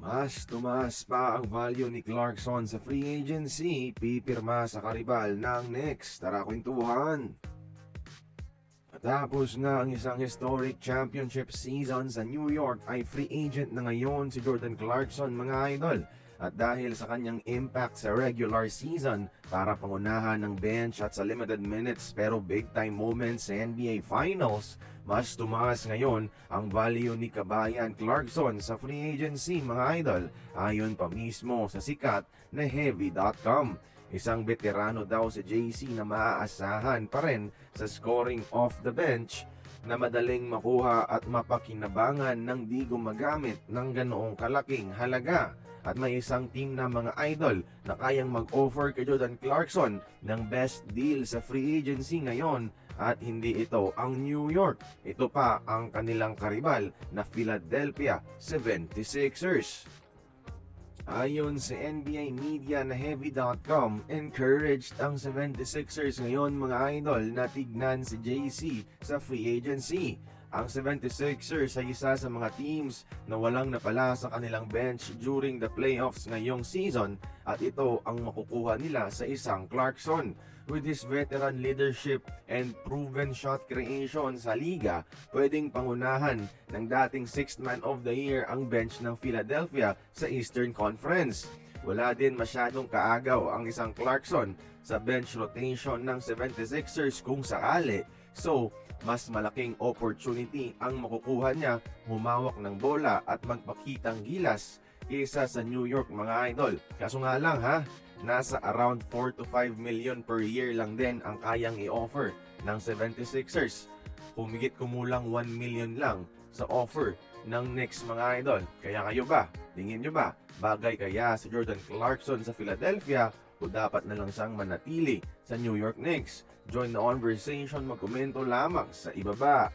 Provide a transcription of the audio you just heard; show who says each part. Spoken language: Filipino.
Speaker 1: Mas tumaas pa ang value ni Clarkson sa free agency, pipirma sa karibal ng Knicks. Tara kwentuhan! Matapos nga ang isang historic championship season sa New York ay free agent na ngayon si Jordan Clarkson mga idol. At dahil sa kanyang impact sa regular season para pangunahan ng bench at sa limited minutes pero big time moments sa NBA Finals, mas tumaas ngayon ang value ni Kabayan Clarkson sa free agency mga idol ayon pa mismo sa sikat na Heavy.com. Isang veterano daw si JC na maaasahan pa rin sa scoring off the bench na madaling makuha at mapakinabangan ng di gumagamit ng ganoong kalaking halaga. At may isang team na mga idol na kayang mag-offer kay Jordan Clarkson ng best deal sa free agency ngayon at hindi ito ang New York. Ito pa ang kanilang karibal na Philadelphia 76ers. Ayon sa NBA media na Heavy.com, encouraged ang 76ers ngayon mga idol na tignan si JC sa free agency. Ang 76ers ay isa sa mga teams na walang napala sa kanilang bench during the playoffs ngayong season at ito ang makukuha nila sa isang Clarkson. With his veteran leadership and proven shot creation sa liga, pwedeng pangunahan ng dating 6th man of the year ang bench ng Philadelphia sa Eastern Conference. Wala din masyadong kaagaw ang isang Clarkson sa bench rotation ng 76ers kung sakali. So, mas malaking opportunity ang makukuha niya humawak ng bola at magpakitang gilas kaysa sa New York mga idol. Kaso nga lang nasa around 4 to 5 million per year lang din ang kayang i-offer ng 76ers. Humigit kumulang 1 million lang sa offer ng Knicks mga idol. Kaya kayo ba? Tingin nyo ba? Bagay kaya si Jordan Clarkson sa Philadelphia o dapat na lang siyang manatili sa New York Knicks? Join the conversation, magkomento lamang sa ibaba.